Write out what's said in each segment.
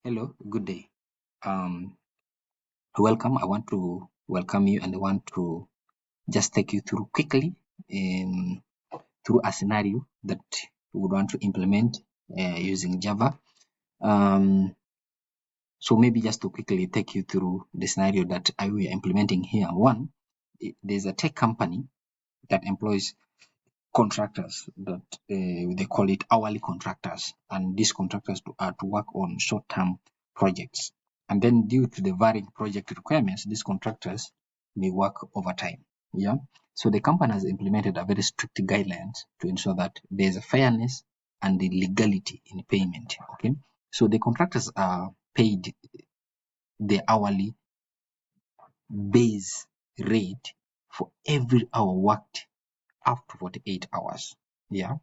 Hello, good day. Welcome. I want to welcome you and I want to just take you through quickly through a scenario that we would want to implement using Java. So maybe just to quickly take you through the scenario that we are implementing here. One, there's a tech company that employs contractors that they call it hourly contractors, and these contractors are to work on short-term projects. And then due to the varying project requirements, these contractors may work overtime. Yeah. So the company has implemented a very strict guidelines to ensure that there's a fairness and the legality in payment. Okay. So the contractors are paid the hourly base rate for every hour worked up to 48 hours. Yeah.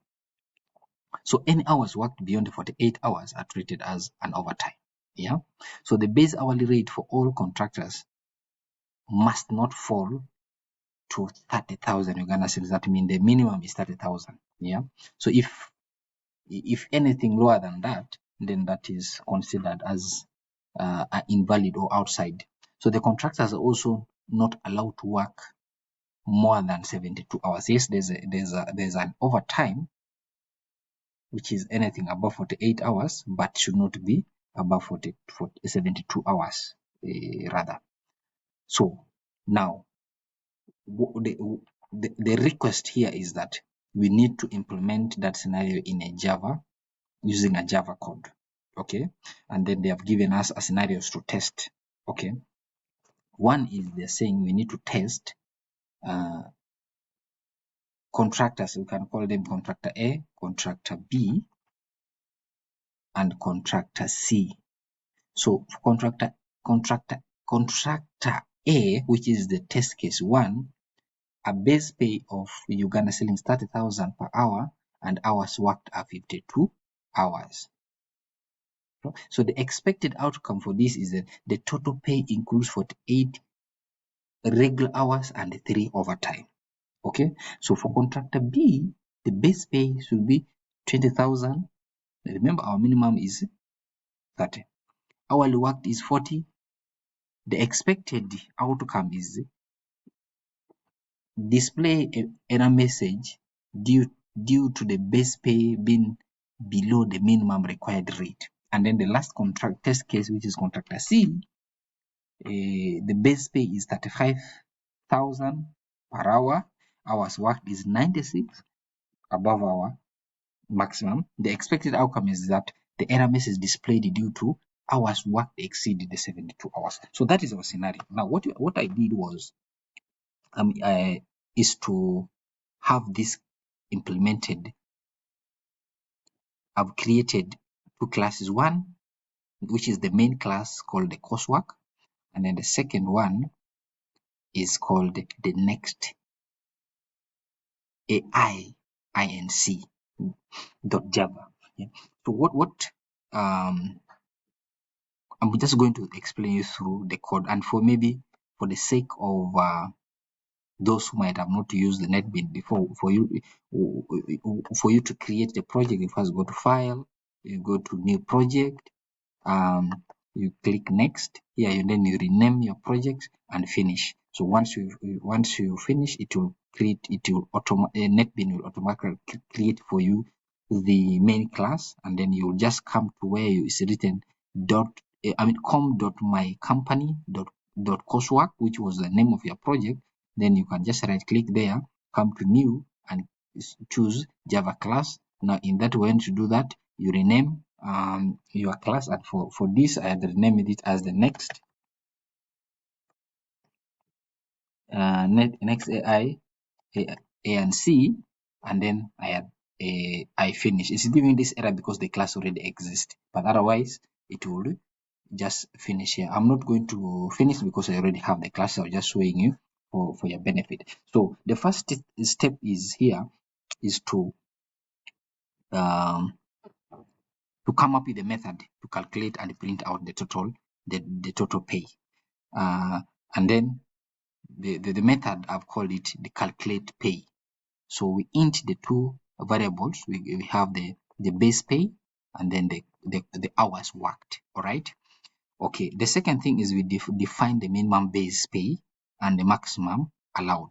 So any hours worked beyond the 48 hours are treated as an overtime. Yeah. So the base hourly rate for all contractors must not fall to 30,000 Uganda cedis. That means the minimum is 30,000. Yeah. So if anything lower than that, then that is considered as invalid or outside. So the contractors are also not allowed to work more than 72 hours. Yes, there's an overtime, which is anything above 48 hours, but should not be above 72 hours rather. So now the request here is that we need to implement that scenario in a Java using a Java code. Okay, and then they have given us a scenarios to test. Okay, one is they're saying we need to test contractors. We can call them contractor A, contractor B, and contractor C. So contractor A, which is the test case 1, a base pay of Uganda shillings 30,000 per hour and hours worked are 52 hours. So the expected outcome for this is that the total pay includes 48 regular hours and 3 overtime. Okay, so for contractor B, the base pay should be 20,000. Remember, our minimum is 30. Hourly worked is 40. The expected outcome is display error message due to the base pay being below the minimum required rate. And then the last contract test case, which is contractor C, the base pay is 35,000 per hour. Hours worked is 96, above our maximum. The expected outcome is that the error message displayed due to hours worked exceeded the 72 hours. So that is our scenario. Now, what I did was is to have this implemented. I've created two classes. One, which is the main class called the coursework, and then the second one is called the next AI inc .java. Yeah. So what I'm just going to explain you through the code, and for the sake of those who might have not used the NetBeans before, for you to create the project, you first go to File, you go to New Project, you click Next here, and then you rename your project and finish. So once you finish, it will NetBeans will automatically create for you the main class, and then you will just come to where it's written com.mycompany.coursework, which was the name of your project. Then you can just right click there, come to new, and choose Java class. Now in that way, to do that, you rename your class, and for this I had renamed it as the next AI and C, and then I finish. It's giving this error because the class already exists, but otherwise it will just finish here. I'm not going to finish because I already have the class. I'm just showing you for your benefit. So the first step is to come up with a method to calculate and print out the total pay, and then the method, I've called it the calculate pay. So we int the two variables. We have the base pay and then the hours worked. All right. Okay. The second thing is we define the minimum base pay and the maximum allowed.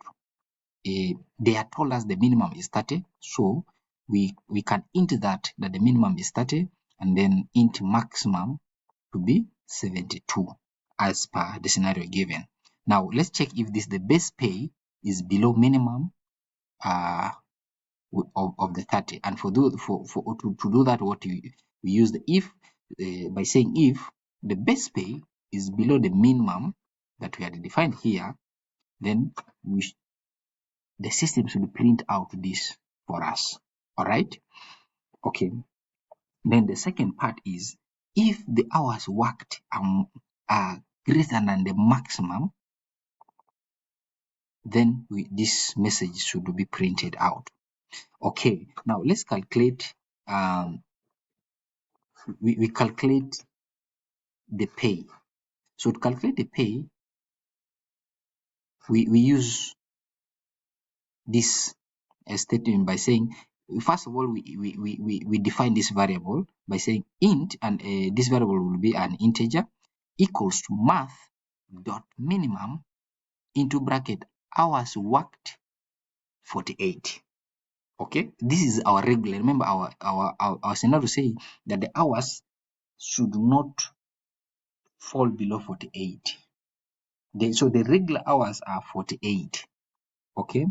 They have told us the minimum is 30, so we can int that the minimum is 30 and then int maximum to be 72 as per the scenario given. Now let's check if the base pay is below minimum of the 30, and to do that, what we use the if by saying if the base pay is below the minimum that we had defined here, then the system should print out this for us. All right. Okay. Then the second part is if the hours worked are greater than the maximum, then this message should be printed out. Okay. Now let's calculate. We calculate the pay. So to calculate the pay, we use this statement by saying, first of all, we define this variable by saying int, and this variable will be an integer, equals to math dot minimum into bracket hours worked 48. Okay, this is our regular. Remember our scenario saying that the hours should not fall below 48. So the regular hours are 48. Okay,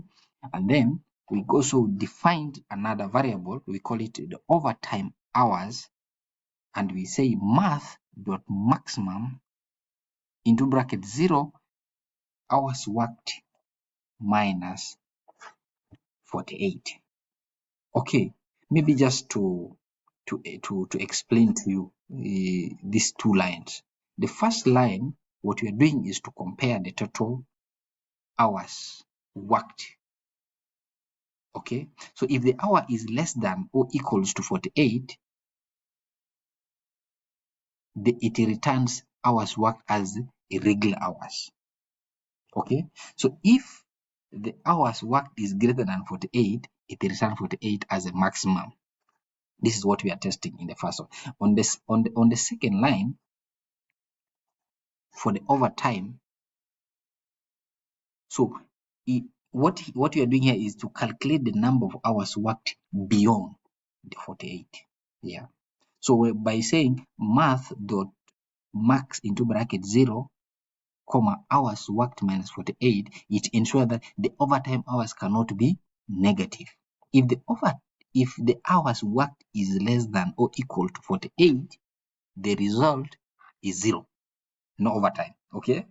and then we also defined another variable. We call it the overtime hours, and we say math dot maximum into bracket 0 hours worked minus 48. Okay, maybe just to explain to you these two lines. The first line, what we are doing is to compare the total hours worked. Okay, so if the hour is less than or equals to 48, it returns hours worked as irregular hours. Okay, so if the hours worked is greater than 48, it returns 48 as a maximum. This is what we are testing in the first one. On the second line, for the overtime, so what you are doing here is to calculate the number of hours worked beyond the 48. Yeah. So by saying math dot max into bracket 0 comma hours worked minus 48, it ensures that the overtime hours cannot be negative. If the hours worked is less than or equal to 48, the result is 0, no overtime. Okay.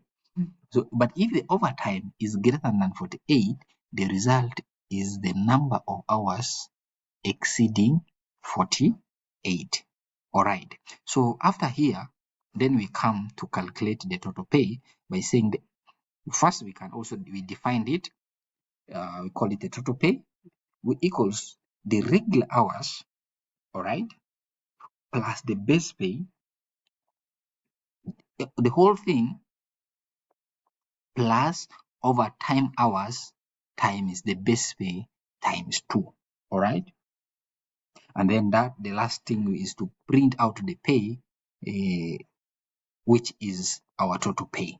So, but if the overtime is greater than 48, the result is the number of hours exceeding 48. All right. So after here, then we come to calculate the total pay by saying first we defined it. We call it the total pay, which equals the regular hours, all right, plus the base pay, the whole thing plus overtime hours times the base pay times 2. All right. And then the last thing is to print out the pay, which is our total pay.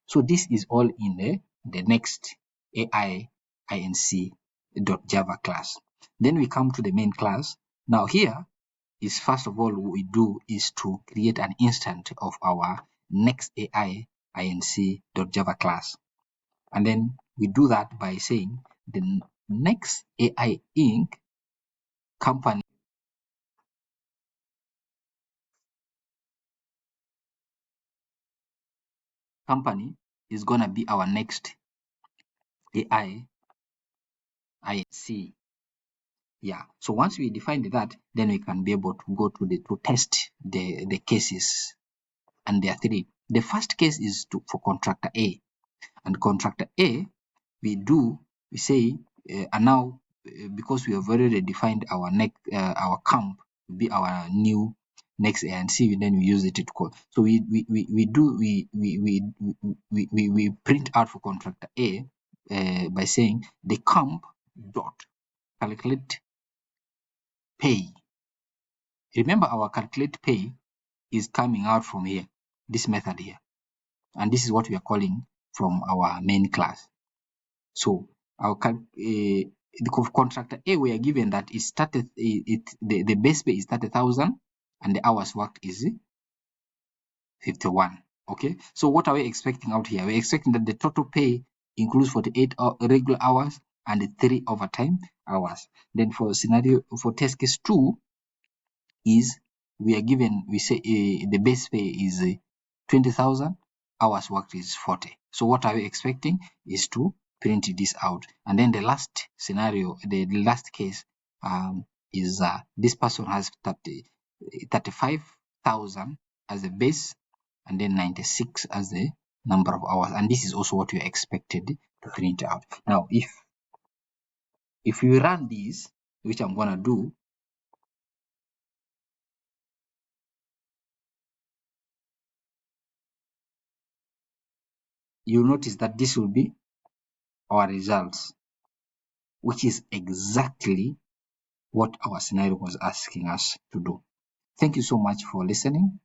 So this is all in the next AI inc.java class. Then we come to the main class. Now here is, first of all, what we do is to create an instance of our next AI inc.java class. And then we do that by saying the next AI Inc. company is going to be our next AI INC. Yeah. So once we define that, then we can be able to go to test the cases, and there are 3. The first case is for contractor A, and contractor A we say and now because we have already defined our camp be our new next ANC, then we use it to call. So we print out for contractor A by saying the camp dot calculate pay. Remember our calculate pay is coming out from here, this method here. And this is what we are calling from our main class. So our the contractor A, we are given that it started the base pay is 30,000 and the hours worked is 51. Okay, so what are we expecting out here? We're expecting that the total pay includes 48 regular hours and 3 overtime hours. Then for test case 2 is we are given, we say the base pay is 20,000, hours worked is 40. So what are we expecting is to print this out. And then the last scenario, the last case is this person has 35,000 as a base and then 96 as the number of hours, and this is also what you are expected to print out. Now if we run this, which I'm gonna do, you'll notice that this will be our results, which is exactly what our scenario was asking us to do. Thank you so much for listening.